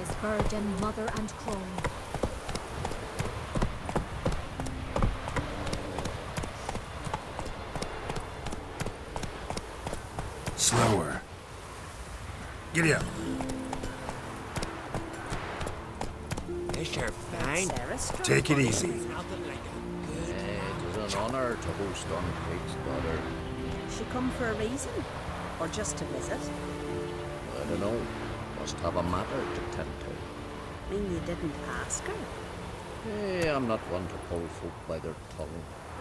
his burden, mother and crow. Slower. Giddy up. This you're fine. Take it easy. It is an honour to host on Kate's daughter. She come for a reason? Or just to visit? I don't know. Must have a matter to tend to. Mean you didn't ask her? I'm not one to pull folk by their tongue.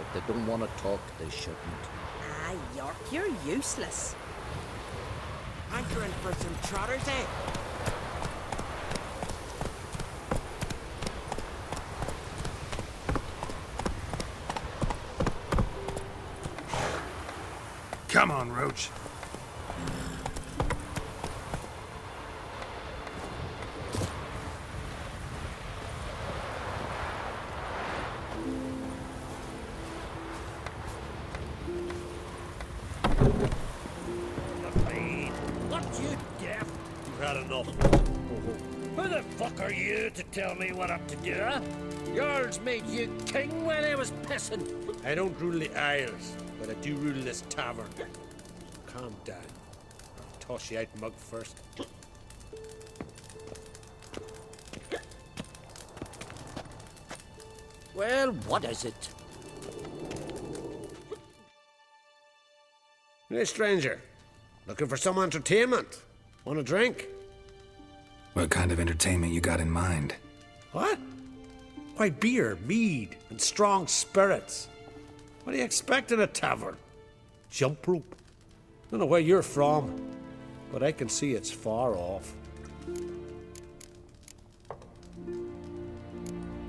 If they don't want to talk, they shouldn't. Ah, York, you're useless. Hankering for some trotters, eh? Come on, Roach. What, you deaf? You've had enough. Who the fuck are you to tell me what I'm to do? Jarls made you king when I was pissing. I don't rule the Isles, but I do rule this tavern. Calm down. I'll toss you out mug first. Well, what is it? Hey, stranger. Looking for some entertainment? Want a drink? What kind of entertainment you got in mind? What? Why, beer, mead, and strong spirits. What do you expect in a tavern? Jump rope. Don't know where you're from, but I can see it's far off.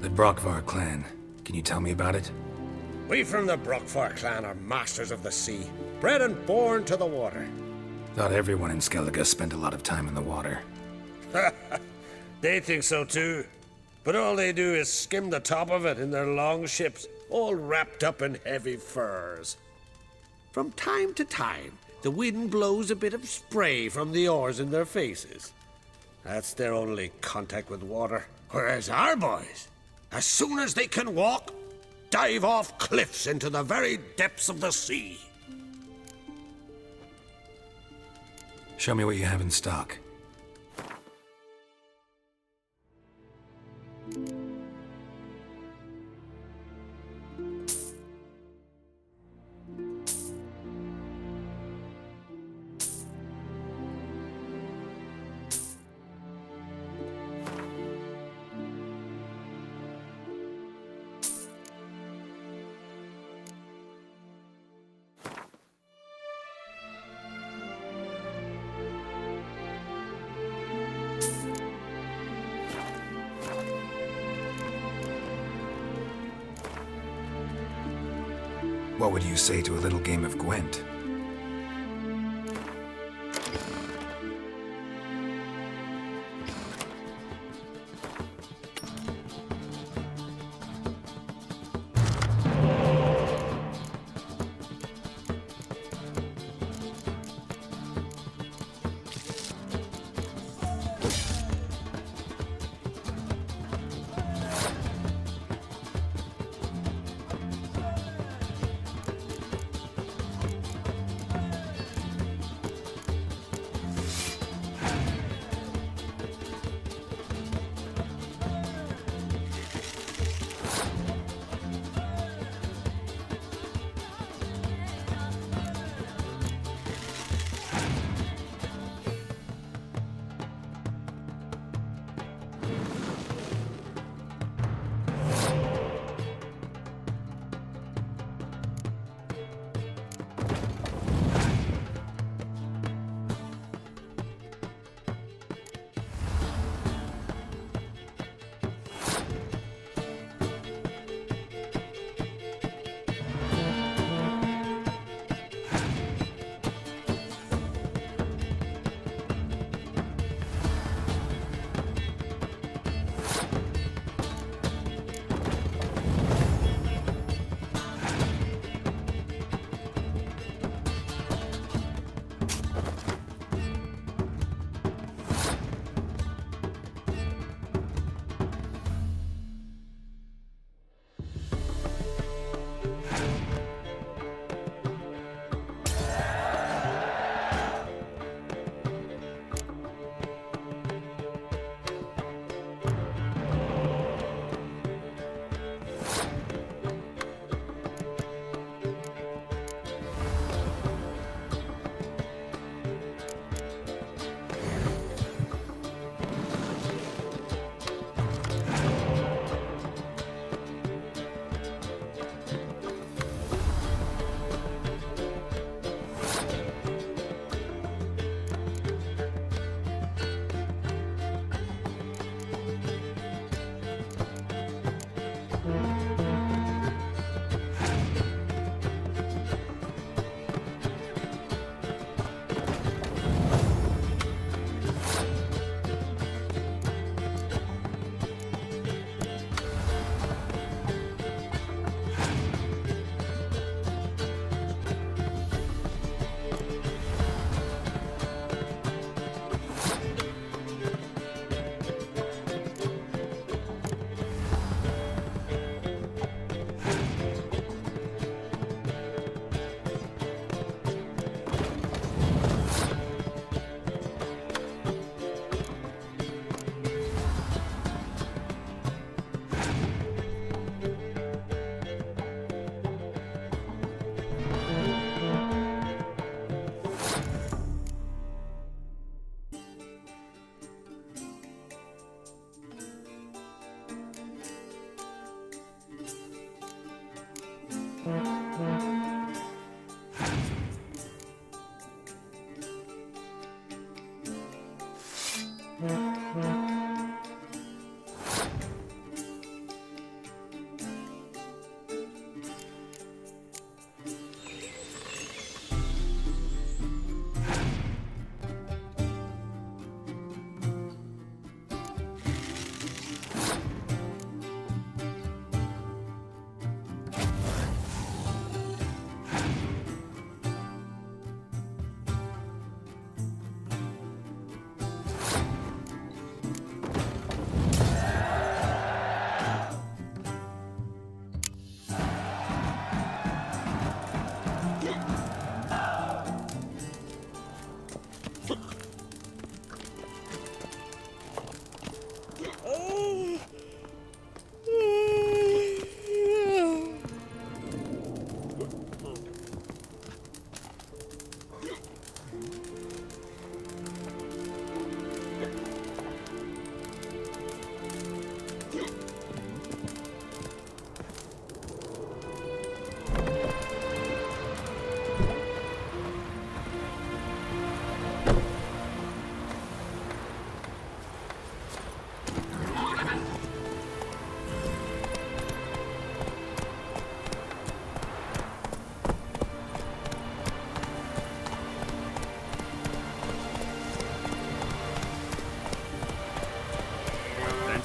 The Brockvar clan. Can you tell me about it? We from the Brockvar clan are masters of the sea, bred and born to the water. Thought everyone in Skellige spent a lot of time in the water. They think so too. But all they do is skim the top of it in their long ships, all wrapped up in heavy furs. From time to time, the wind blows a bit of spray from the oars in their faces. That's their only contact with water. Whereas our boys, as soon as they can walk, dive off cliffs into the very depths of the sea. Show me what you have in stock. What would you say to a little game of Gwent?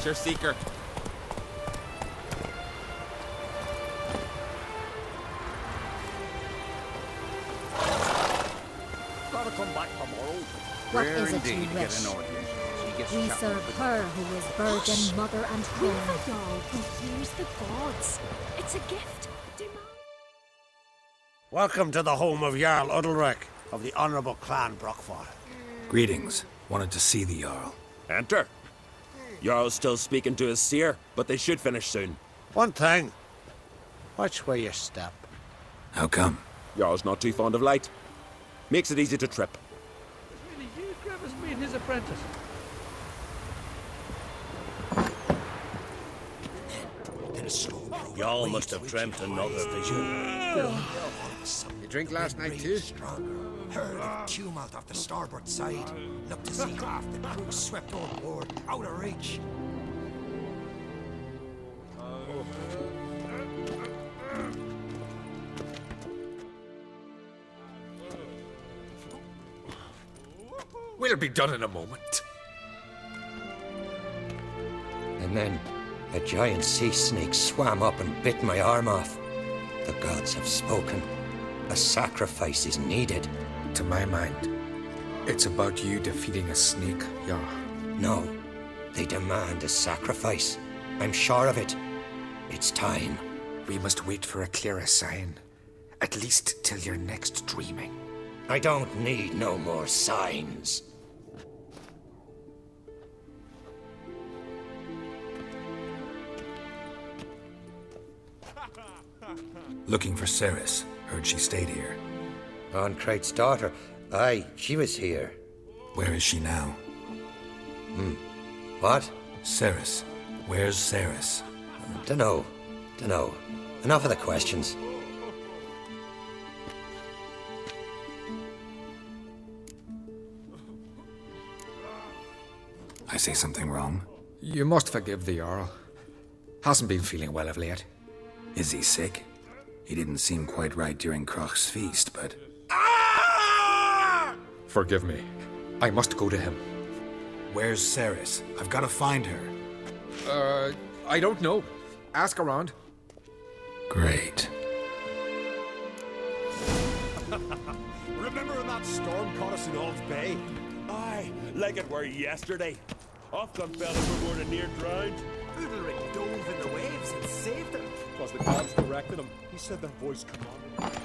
Adventure seeker. Gotta come back tomorrow. What Rare is it indeed you to get wish? an audience. She gets We chatting serve with her who is virgin, mother, and We've queen. a doll who hears the gods. It's a gift. Demand. Welcome to the home of Jarl Udalrek of the Honourable Clan Brockford. Greetings. Wanted to see the Jarl. Enter. Jarl's still speaking to his seer, but they should finish soon. One thing. Watch where you step. How come? Jarl's not too fond of light. Makes it easy to trip. Really, you Gravis made his apprentice. Y'all must have dreamt another vision. You drink last night too? Heard the tumult off the starboard side. Looked to see half the crew swept on board, out of reach. We'll be done in a moment. And then a giant sea snake swam up and bit my arm off. The gods have spoken. A sacrifice is needed. To my mind, it's about you defeating a snake, Jarl. No, they demand a sacrifice. I'm sure of it. It's time. We must wait for a clearer sign. At least till your next dreaming. I don't need no more signs. Looking for Ceres. Heard she stayed here. Oncrate's daughter. Aye, she was here. Where is she now? What? Ceres. Where's Ceres? Dunno. Enough of the questions. I say something wrong? You must forgive the Jarl. Hasn't been feeling well of late. Is he sick? He didn't seem quite right during Kroch's feast, but... Forgive me. I must go to him. Where's Ceres? I've got to find her. I don't know. Ask around. Great. Remember when that storm caught us in Ald's Bay? Aye, like it were yesterday. Off come fell overboard and near drowned. Udalric dove in the waves and saved them. Twas the gods directed him. He said their voice commanded.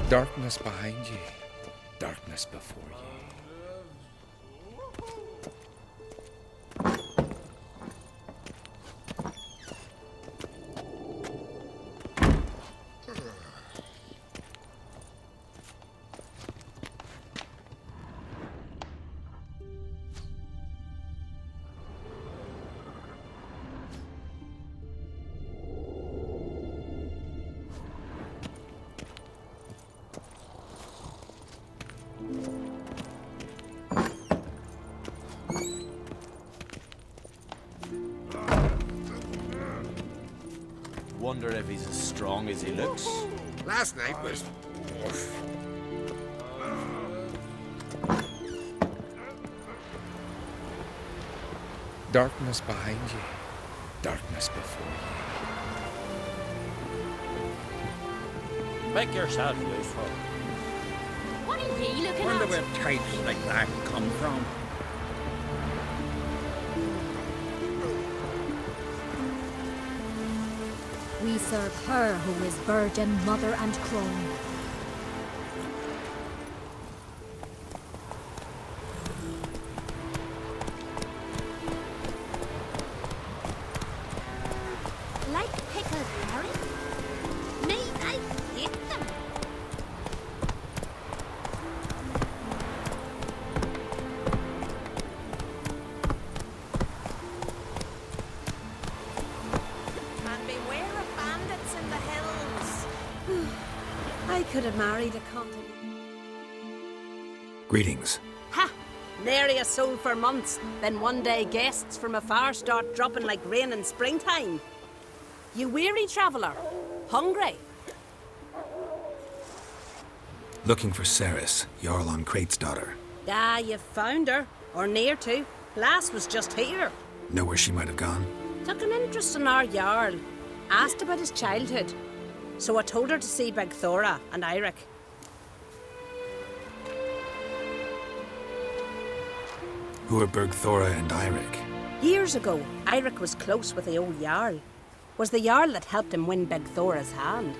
Darkness behind you. Darkness. darkness before ye. Wonder if he's as strong as he looks. Last night was... Darkness behind you, darkness before you. Make yourself useful. What are ye looking Wonder at? where types like that come from. We serve her who is virgin, mother, and crone. Like pickled herring? Me, I hate them. And beware of bandits in the hills. I could have married a continent. Greetings. Ha! Nary a soul for months. Then one day guests from afar start dropping like rain in springtime. You weary traveller? Hungry? Looking for Ceres, Jarl on Crate's daughter. Ah, you've found her. Or near to. Lass was just here. Know where she might have gone? Took an interest in our Jarl. Asked about his childhood. So I told her to see Big Thora and Eirik. Who are Bergthora and Eirik? Years ago, Eirik was close with the old Jarl. Was the Jarl that helped him win Big Thora's hand.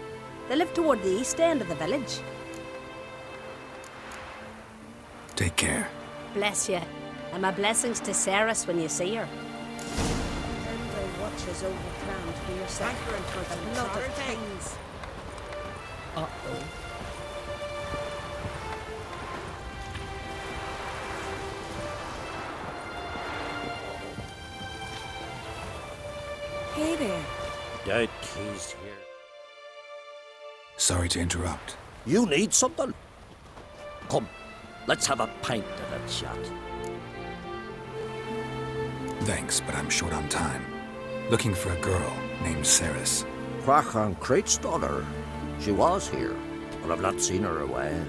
They lived toward the east end of the village. Take care. Bless you. And my blessings to Ceres when you see her. Hendry watches over Clan for your sanctuary for the blood of kings. Uh-oh. Hey there. Doubt he's here. Sorry to interrupt. You need something? Come, let's have a pint and a chat. Thanks, but I'm short on time. Looking for a girl named Ceres. Crach on Crate's daughter. She was here, but I've not seen her away.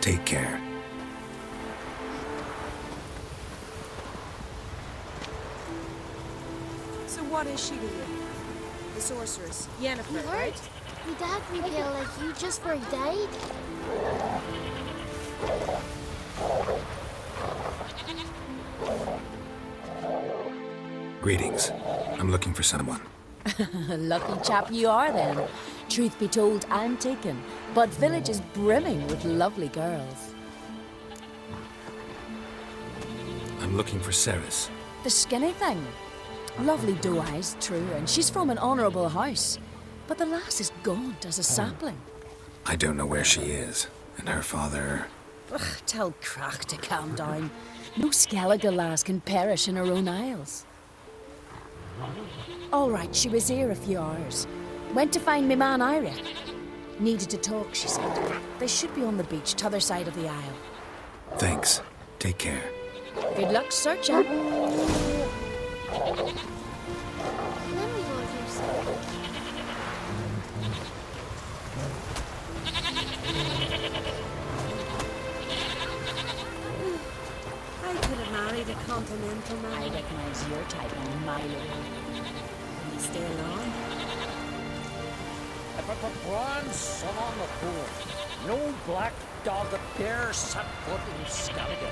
Take care. So what is she to you? The sorceress, Yennefer, You heard? right? Me dad me feel like you just for died. Greetings. I'm looking for someone. Lucky chap you are then. Truth be told, I'm taken, but village is brimming with lovely girls. I'm looking for Ceres. The skinny thing. Lovely doe eyes, true, and she's from an honourable house. But the lass is gaunt as a sapling. I don't know where she is, and her father... Ugh, tell Crach to calm down. No Skellige lass can perish in her own isles. All right, she was here a few hours. Went to find me man Eirik. Needed to talk, she said. They should be on the beach, t'other side of the aisle. Thanks. Take care. Good luck searching. I could have married a continental man. I recognise your type a mile away. Will you stay along? If it were grand sun on the pool, no black dog dare set foot in Skellige.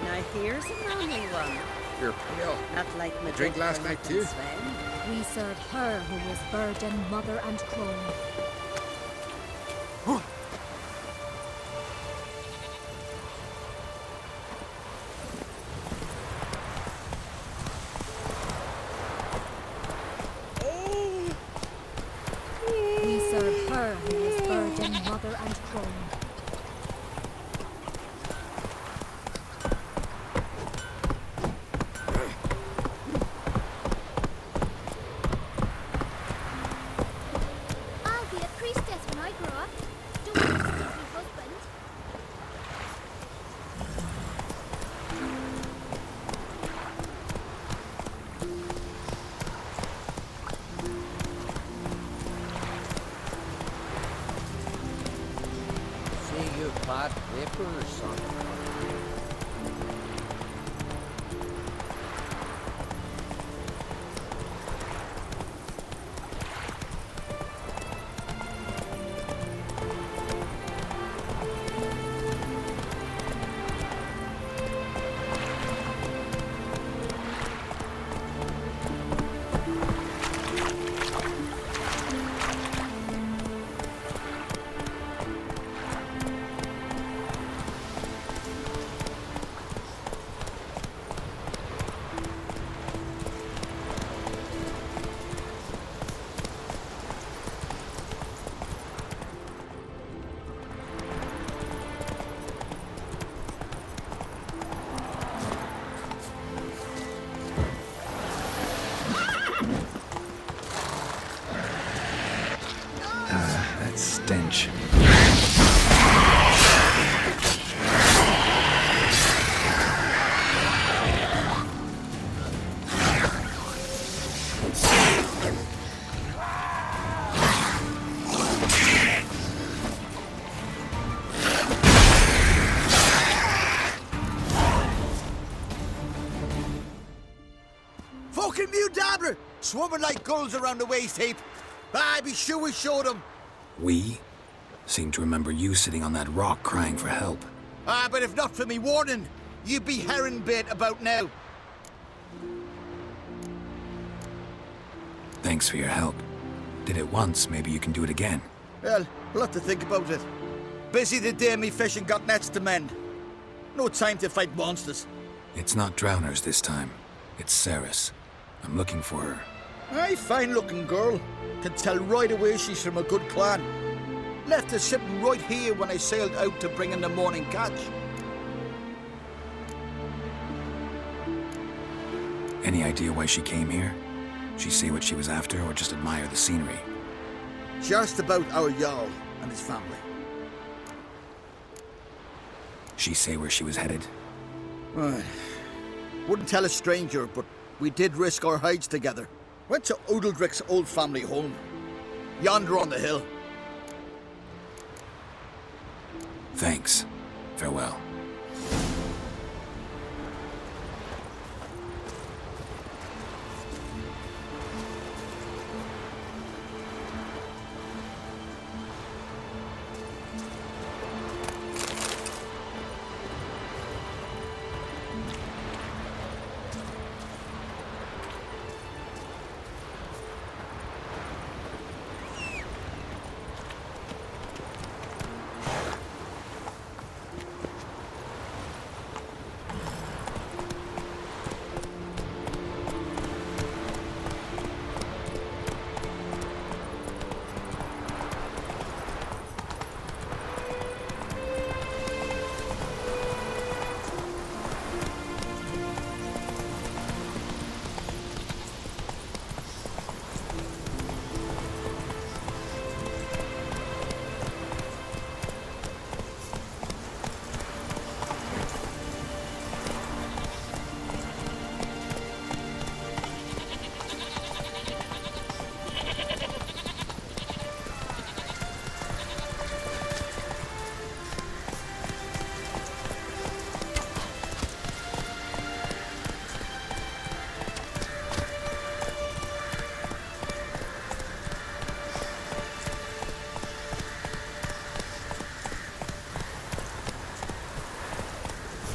Now here's a manly one. You're pale. Not like my Drink last night too? We serve her who is virgin, mother, and crone. her who was virgin, mother, and crone. I'll be a priestess when I grow up. Don't want to stick my husband. See you bad papers, son. That stench. Fucking Mudabra! Swarming like gulls around the waist heap. I'd be sure we showed them. We seem to remember you sitting on that rock crying for help. But if not for me warning, you'd be herring bait about now. Thanks for your help. Did it once, maybe you can do it again. Well, we'll have to think about it. Busy the day me fishing got nets to mend. No time to fight monsters. It's not drowners this time. It's Ceres. I'm looking for her. Aye, fine-looking girl. Can tell right away she's from a good clan. Left her sitting right here when I sailed out to bring in the morning catch. Any idea why she came here? She say what she was after or just admire the scenery? She asked about our Jarl and his family. She say where she was headed? Wouldn't tell a stranger, but we did risk our hides together. Went to Odeldrick's old family home. Yonder on the hill. Thanks. Farewell.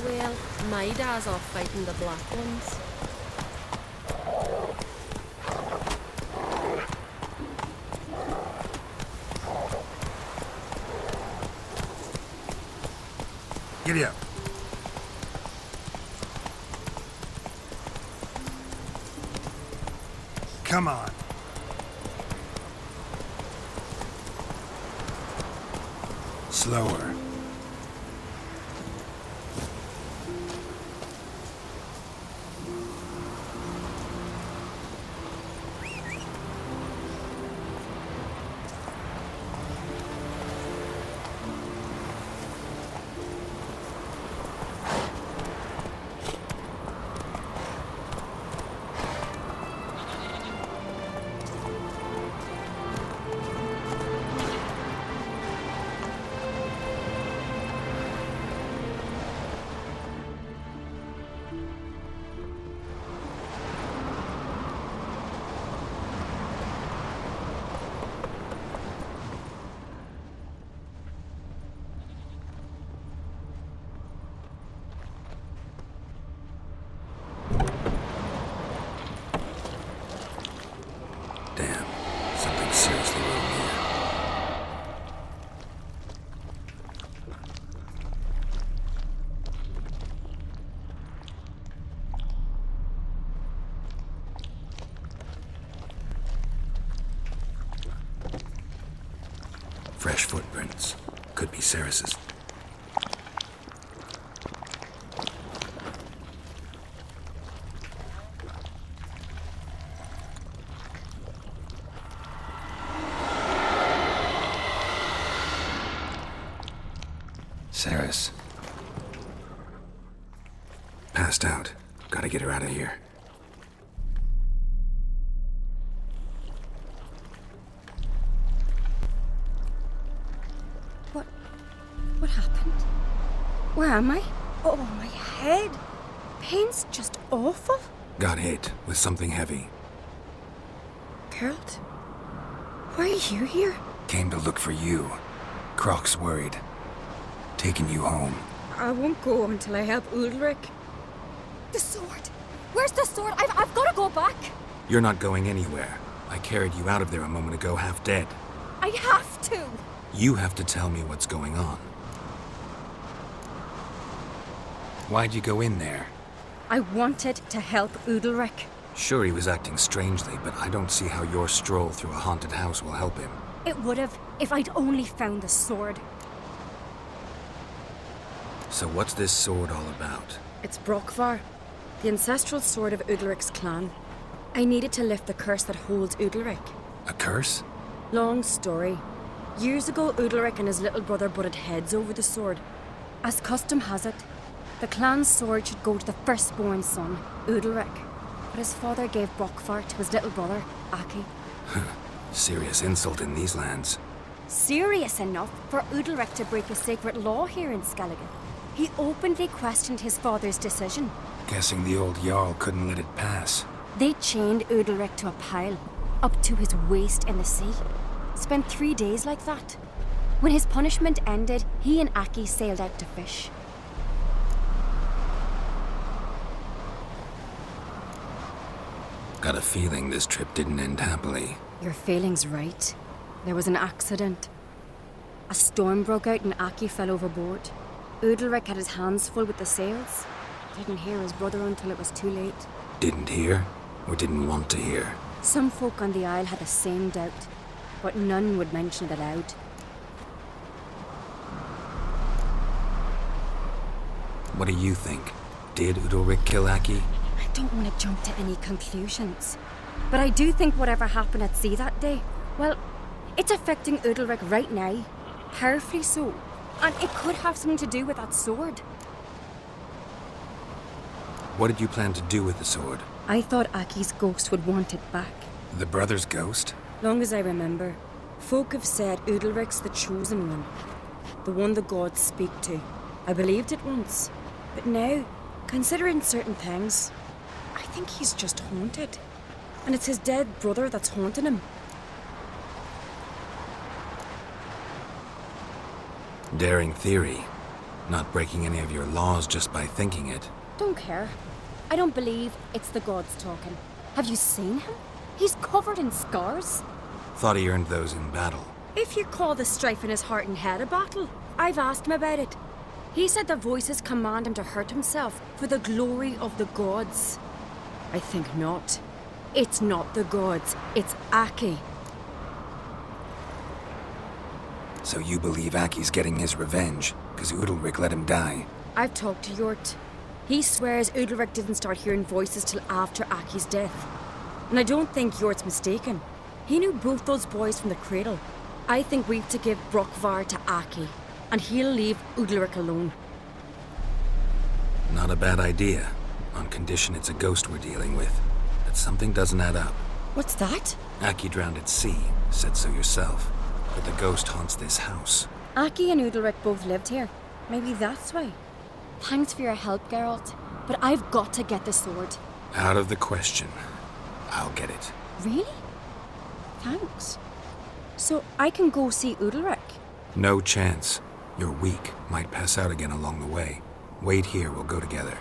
Well, my dad's off fighting the black ones. Giddy up. Come on. Slower. Seriously wrong here. Fresh footprints. Could be Ceres's. Ceres. Passed out. Gotta get her out of here. What happened? Where am I? Oh, my head. Pain's just awful. Got hit with something heavy. Geralt? Why are you here? Came to look for you. Croc's worried. Taking you home. I won't go until I help Udalric. The sword! Where's the sword? I've got to go back! You're not going anywhere. I carried you out of there a moment ago, half dead. I have to! You have to tell me what's going on. Why'd you go in there? I wanted to help Udalric. Sure, he was acting strangely, but I don't see how your stroll through a haunted house will help him. It would have, if I'd only found the sword. So what's this sword all about? It's Brokvar, the ancestral sword of Udalric's clan. I needed to lift the curse that holds Udalric. A curse? Long story. Years ago, Udalric and his little brother butted heads over the sword. As custom has it, the clan's sword should go to the firstborn son, Udalric. But his father gave Brokvar to his little brother, Aki. Serious insult in these lands. Serious enough for Udalric to break a sacred law here in Skellige. He openly questioned his father's decision. Guessing the old Jarl couldn't let it pass. They chained Udalric to a pile, up to his waist in the sea. Spent 3 days like that. When his punishment ended, he and Aki sailed out to fish. Got a feeling this trip didn't end happily. Your feeling's right. There was an accident. A storm broke out and Aki fell overboard. Udalric had his hands full with the sails. Didn't hear his brother until it was too late. Didn't hear? Or didn't want to hear? Some folk on the Isle had the same doubt, but none would mention it aloud. What do you think? Did Udalric kill Aki? I don't want to jump to any conclusions, but I do think whatever happened at sea that day, well, it's affecting Udalric right now. Powerfully so. And it could have something to do with that sword. What did you plan to do with the sword? I thought Aki's ghost would want it back. The brother's ghost? Long as I remember, folk have said Udalric's the chosen one. The one the gods speak to. I believed it once. But now, considering certain things, I think he's just haunted. And it's his dead brother that's haunting him. Daring theory. Not breaking any of your laws just by thinking it. Don't care. I don't believe it's the gods talking. Have you seen him? He's covered in scars. Thought he earned those in battle. If you call the strife in his heart and head a battle, I've asked him about it. He said the voices command him to hurt himself for the glory of the gods. I think not. It's not the gods, it's Aki. So you believe Aki's getting his revenge, because Udalric let him die? I've talked to Yort. He swears Udalric didn't start hearing voices till after Aki's death. And I don't think Yort's mistaken. He knew both those boys from the cradle. I think we've to give Brokvar to Aki, and he'll leave Udalric alone. Not a bad idea, on condition it's a ghost we're dealing with. But something doesn't add up. What's that? Aki drowned at sea, said so yourself. But the ghost haunts this house. Aki and Udalric both lived here. Maybe that's why. Thanks for your help, Geralt. But I've got to get the sword. Out of the question. I'll get it. Really? Thanks. So I can go see Udalric? No chance. You're weak. Might pass out again along the way. Wait here, we'll go together.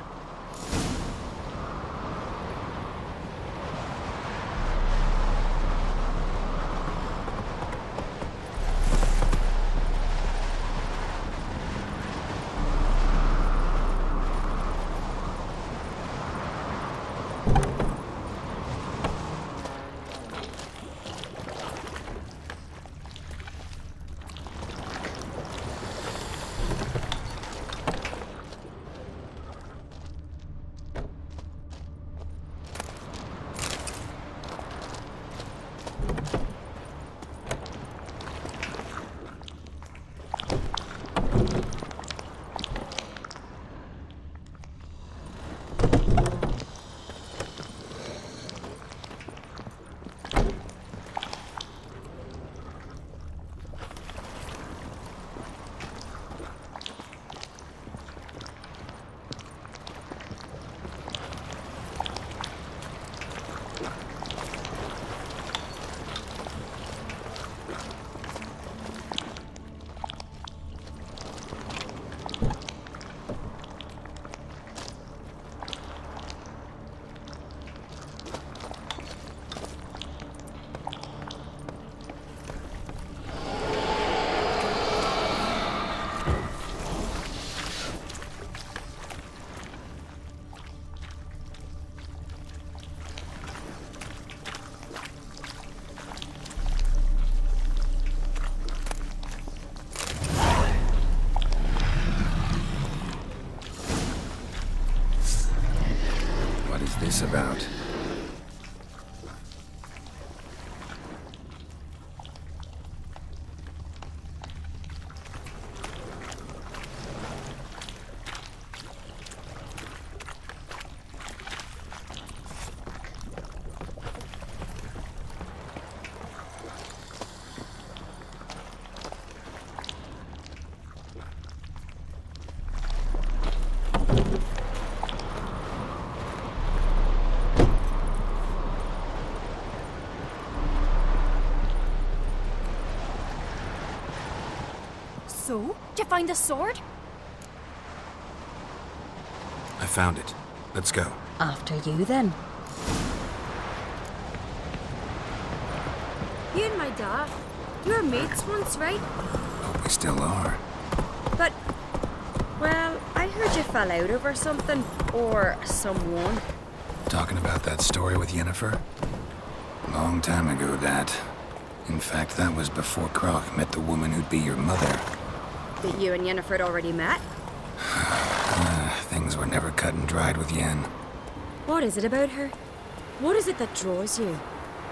This about? So, did you find the sword? I found it. Let's go. After you, then. You and my dad, you were mates once, right? Hope we still are. But, well, I heard you fell out over something. Or someone. Talking about that story with Yennefer? Long time ago, that. In fact, that was before Croc met the woman who'd be your mother. That you and Yennefer had already met? Things were never cut and dried with Yen. What is it about her? What is it that draws you?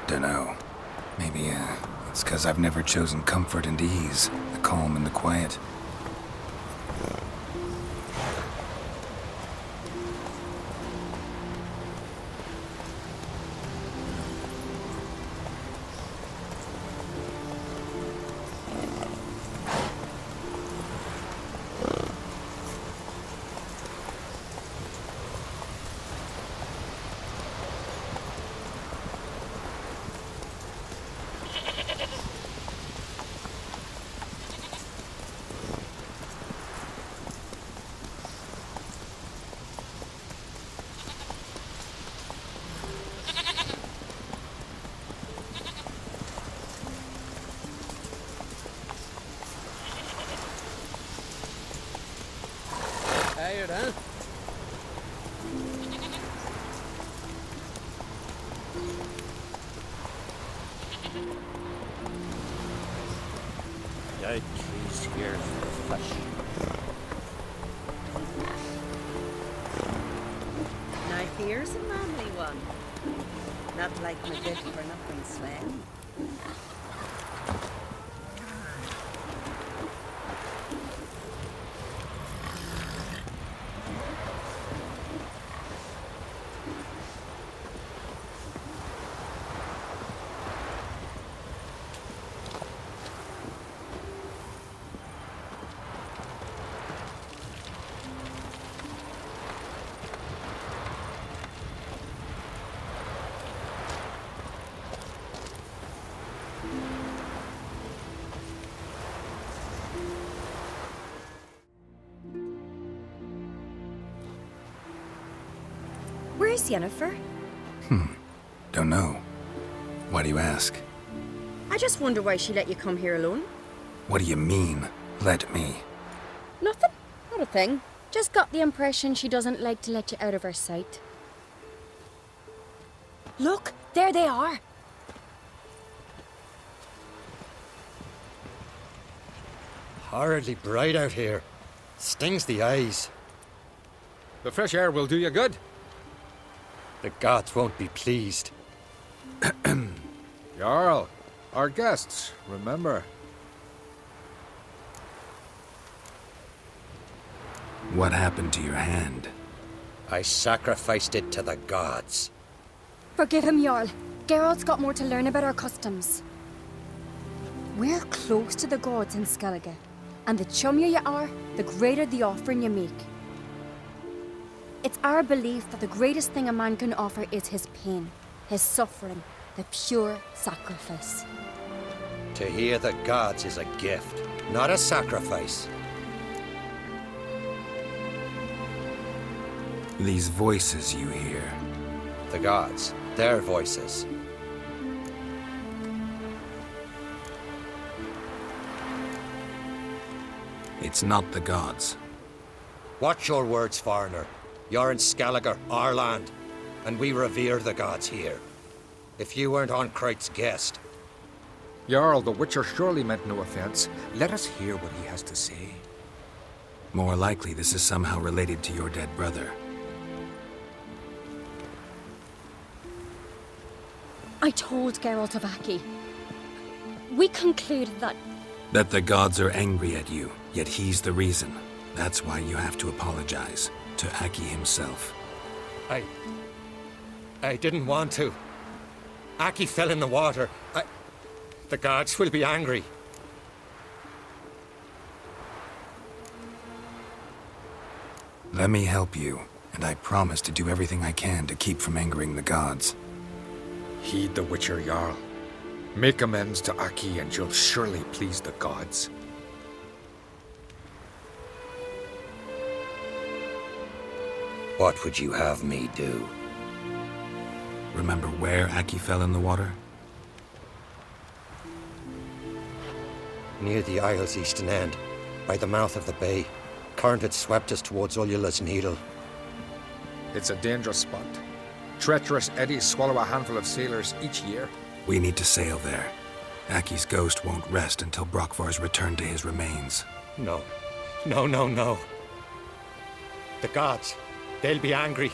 Dunno. Maybe, it's 'cause I've never chosen comfort and ease, the calm and the quiet. Tired, huh? Out trees here for fish. Now here's a manly one. Not like my good for nothing Sven. Where's Yennefer? Don't know. Why do you ask? I just wonder why she let you come here alone. What do you mean, let me? Nothing. Not a thing. Just got the impression she doesn't like to let you out of her sight. Look, there they are. Horridly bright out here. Stings the eyes. The fresh air will do you good. The gods won't be pleased. Jarl, our guests, remember. What happened to your hand? I sacrificed it to the gods. Forgive him, Jarl. Geralt's got more to learn about our customs. We're close to the gods in Skellige, and the chummier you are, the greater the offering you make. It's our belief that the greatest thing a man can offer is his pain, his suffering, the pure sacrifice. To hear the gods is a gift, not a sacrifice. These voices you hear. The gods, their voices. It's not the gods. Watch your words, foreigner. You're in Skellige, our land, and we revere the gods here. If you weren't Onkreit's guest... Jarl, the Witcher surely meant no offense. Let us hear what he has to say. More likely this is somehow related to your dead brother. I told Geralt of Aki. We concluded that... That the gods are angry at you, yet he's the reason. That's why you have to apologize. To Aki himself. I didn't want to. Aki fell in the water. The gods will be angry. Let me help you, and I promise to do everything I can to keep from angering the gods. Heed the Witcher, Jarl. Make amends to Aki and you'll surely please the gods. What would you have me do? Remember where Aki fell in the water? Near the Isle's eastern end, by the mouth of the bay. Current had swept us towards Ullula's Needle. It's a dangerous spot. Treacherous eddies swallow a handful of sailors each year. We need to sail there. Aki's ghost won't rest until Brokvar's returned to his remains. No. No. The gods. They'll be angry.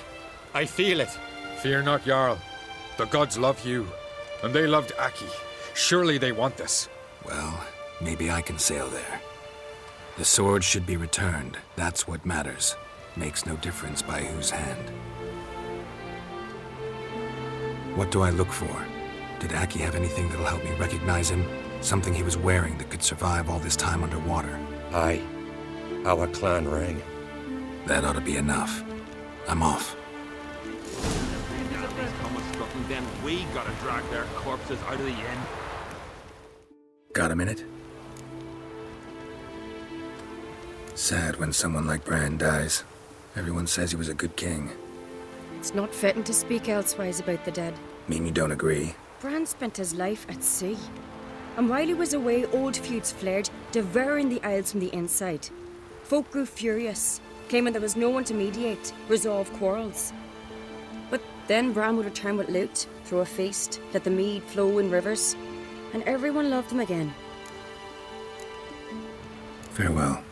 I feel it. Fear not, Jarl. The gods love you, and they loved Aki. Surely they want this. Well, maybe I can sail there. The sword should be returned. That's what matters. Makes no difference by whose hand. What do I look for? Did Aki have anything that'll help me recognize him? Something he was wearing that could survive all this time underwater? Aye. Our clan ring. That ought to be enough. I'm off. Then we gotta drag their corpses out of the inn. Got a minute? Sad when someone like Bran dies. Everyone says he was a good king. It's not fitting to speak elsewise about the dead. Mean you don't agree? Bran spent his life at sea. And while he was away, old feuds flared, devouring the Isles from the inside. Folk grew furious, claiming there was no one to mediate, resolve quarrels. But then Bran would return with loot, throw a feast, let the mead flow in rivers, and everyone loved him again. Farewell.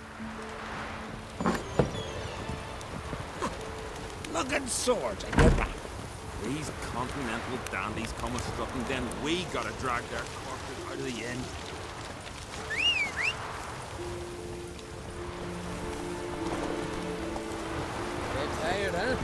Looking swords, and you're back. These continental dandies coming strutting, then we gotta drag their corpses out of the inn. Get tired, huh?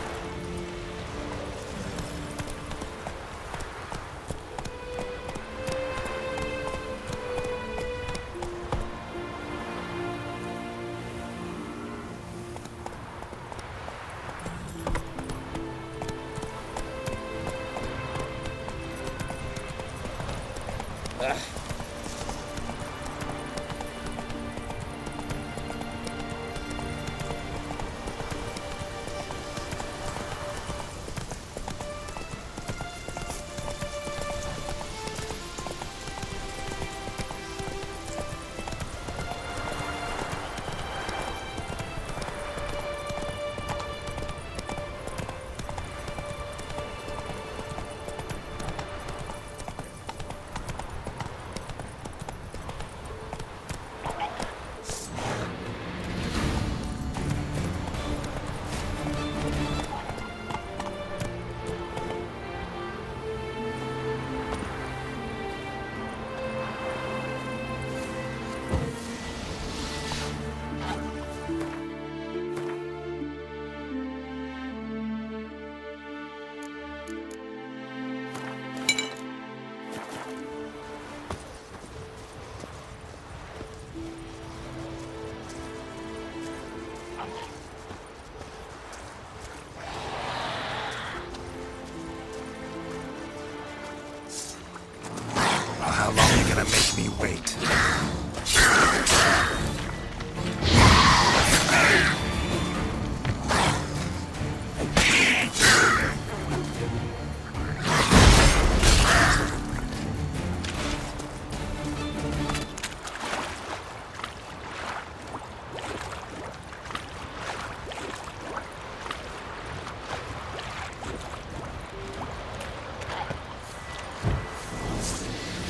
How long are you gonna make me wait?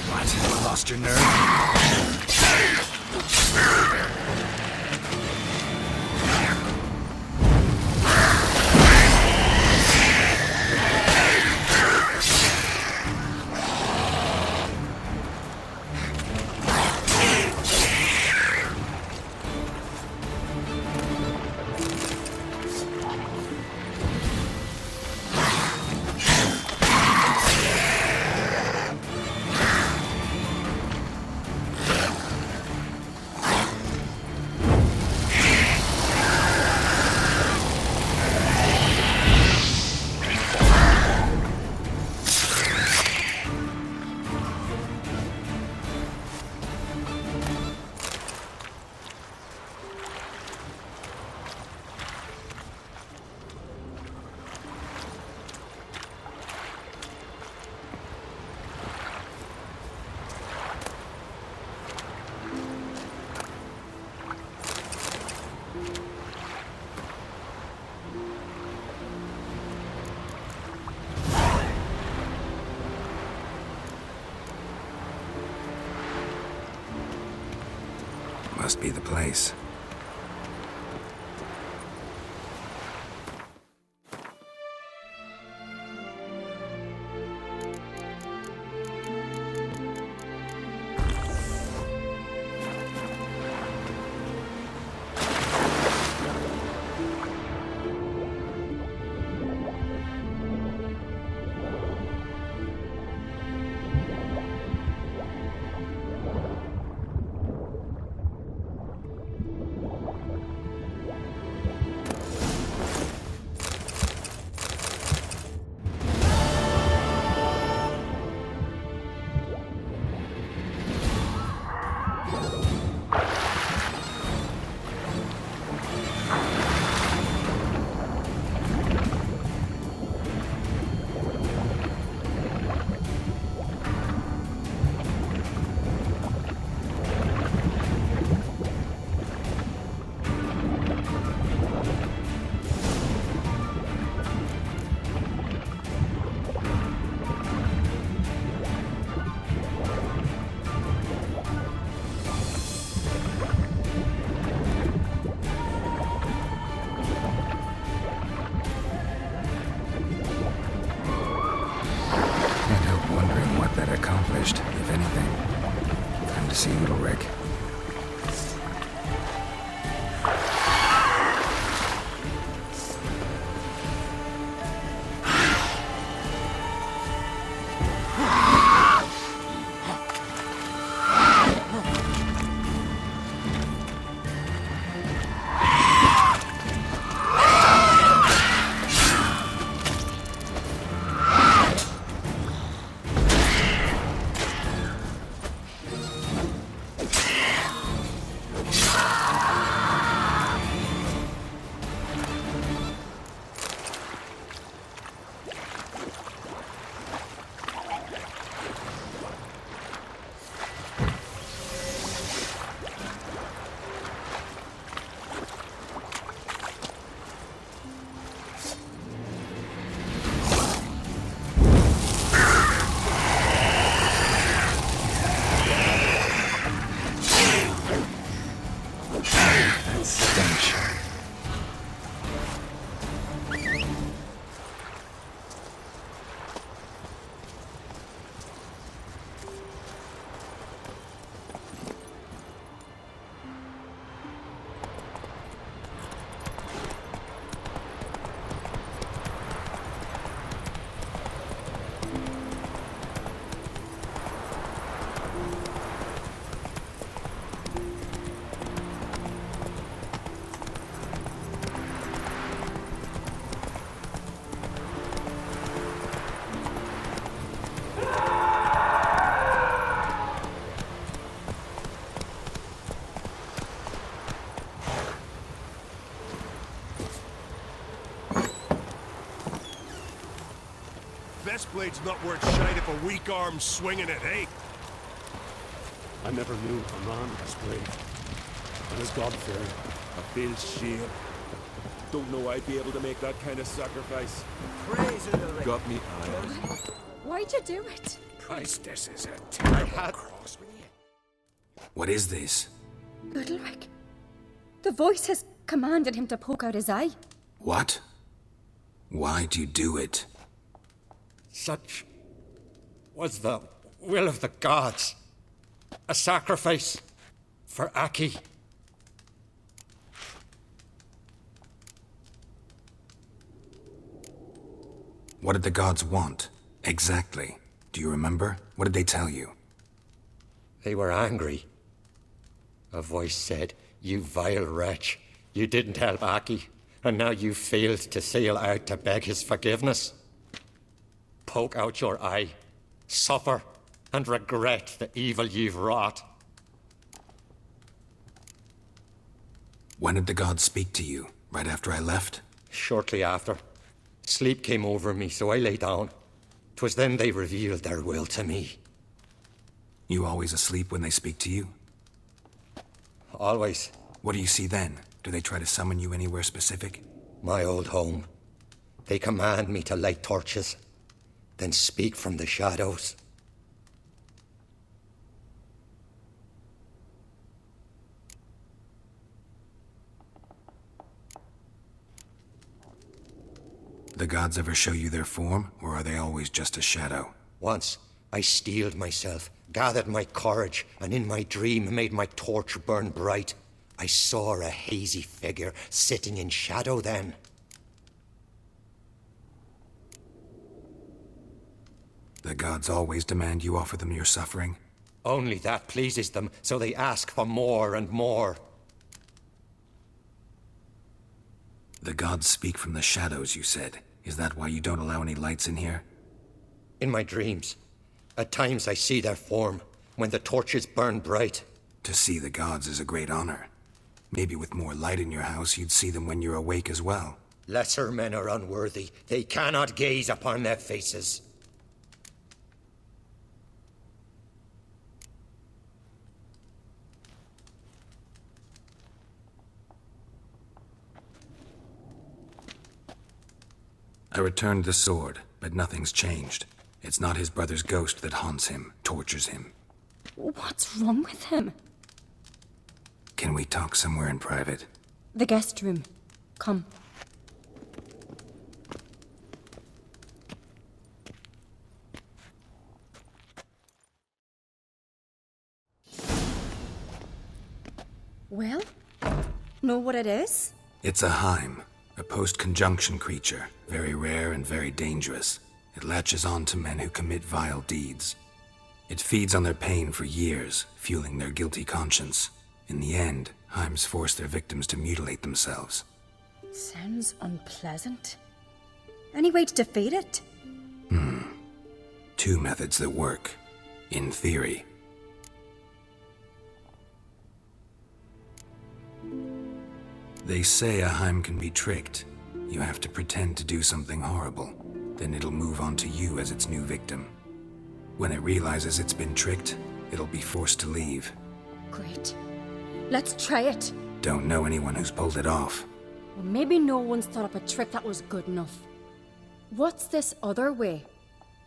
What? Lost your nerve? Must be the place. stench. Blade's not worth shite if a weak arm's swinging it, eh? I never knew a man as brave and as God-fearing. I feel shame. Don't know I'd be able to make that kind of sacrifice. Praise Udalric. Got me eyes. Why'd you do it? Christ, this is a terrible cross. What is this? Udalric. The voice has commanded him to poke out his eye. What? Why'd you do it? Such was the will of the gods. A sacrifice for Aki. What did the gods want? Exactly. Do you remember? What did they tell you? They were angry. A voice said, "You vile wretch, you didn't help Aki, and now you failed to sail out to beg his forgiveness. Poke out your eye, suffer, and regret the evil you've wrought." When did the gods speak to you? Right after I left? Shortly after. Sleep came over me, so I lay down. 'Twas then they revealed their will to me. You always asleep when they speak to you? Always. What do you see then? Do they try to summon you anywhere specific? My old home. They command me to light torches, then speak from the shadows. The gods ever show you their form, or are they always just a shadow? Once, I steeled myself, gathered my courage, and in my dream made my torch burn bright. I saw a hazy figure sitting in shadow then. The gods always demand you offer them your suffering? Only that pleases them, so they ask for more and more. The gods speak from the shadows, you said. Is that why you don't allow any lights in here? In my dreams. At times I see their form, when the torches burn bright. To see the gods is a great honor. Maybe with more light in your house, you'd see them when you're awake as well. Lesser men are unworthy. They cannot gaze upon their faces. I returned the sword, but nothing's changed. It's not his brother's ghost that haunts him, tortures him. What's wrong with him? Can we talk somewhere in private? The guest room. Come. Well, know what it is? It's a Heim, a post-conjunction creature, very rare and very dangerous. It latches on to men who commit vile deeds. It feeds on their pain for years, fueling their guilty conscience. In the end, Heims force their victims to mutilate themselves. Sounds unpleasant. Any way to defeat it? Two methods that work, in theory. They say a Heim can be tricked. You have to pretend to do something horrible. Then it'll move on to you as its new victim. When it realizes it's been tricked, it'll be forced to leave. Great. Let's try it. Don't know anyone who's pulled it off. Well, maybe no one's thought up a trick that was good enough. What's this other way?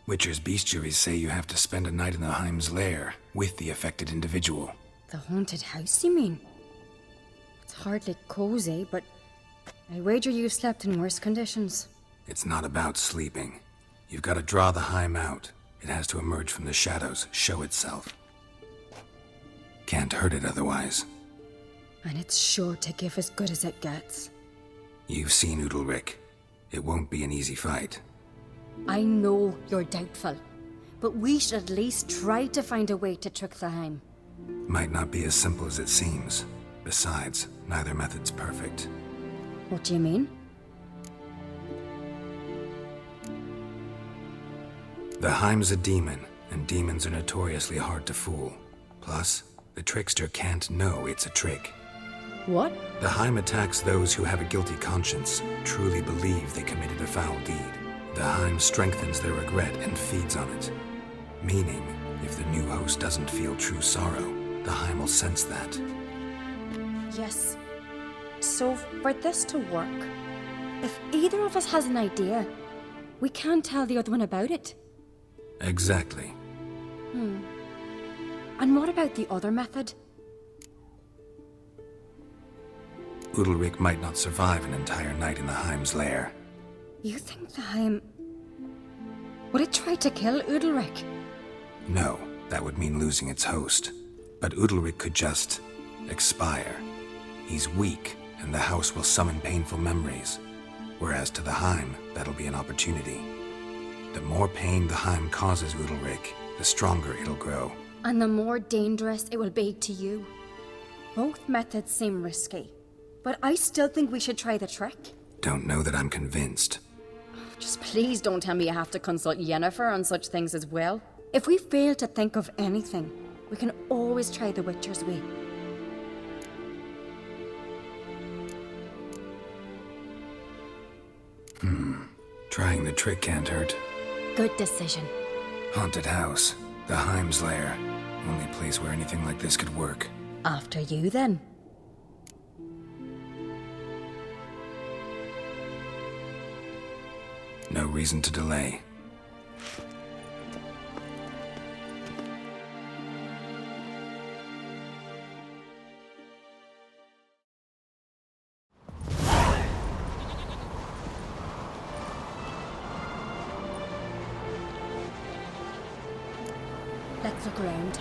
Witcher's bestiaries say you have to spend a night in the Heim's lair with the affected individual. The haunted house, you mean? It's hardly cozy, but I wager you slept in worse conditions. It's not about sleeping. You've got to draw the Heim out. It has to emerge from the shadows, show itself. Can't hurt it otherwise. And it's sure to give as good as it gets. You've seen Udalryk. It won't be an easy fight. I know you're doubtful, but we should at least try to find a way to trick the Heim. Might not be as simple as it seems. Besides, neither method's perfect. What do you mean? The Heim's a demon, and demons are notoriously hard to fool. Plus, the trickster can't know it's a trick. What? The Heim attacks those who have a guilty conscience, truly believe they committed a foul deed. The Heim strengthens their regret and feeds on it. Meaning, if the new host doesn't feel true sorrow, the Heim will sense that. Yes. So, for this to work, if either of us has an idea, we can't tell the other one about it. Exactly. And what about the other method? Udalryk might not survive an entire night in the Heim's lair. You think the Heim... Would it try to kill Udalryk? No, that would mean losing its host. But Udalryk could just... expire. He's weak, and the house will summon painful memories. Whereas to the Heim, that'll be an opportunity. The more pain the Heim causes Udalryk, the stronger it'll grow. And the more dangerous it will be to you. Both methods seem risky, but I still think we should try the trick. Don't know that I'm convinced. Just please don't tell me you have to consult Yennefer on such things as well. If we fail to think of anything, we can always try the Witcher's way. Trying the trick can't hurt. Good decision. Haunted house. The Heim's lair. Only place where anything like this could work. After you, then. No reason to delay. Let's look around.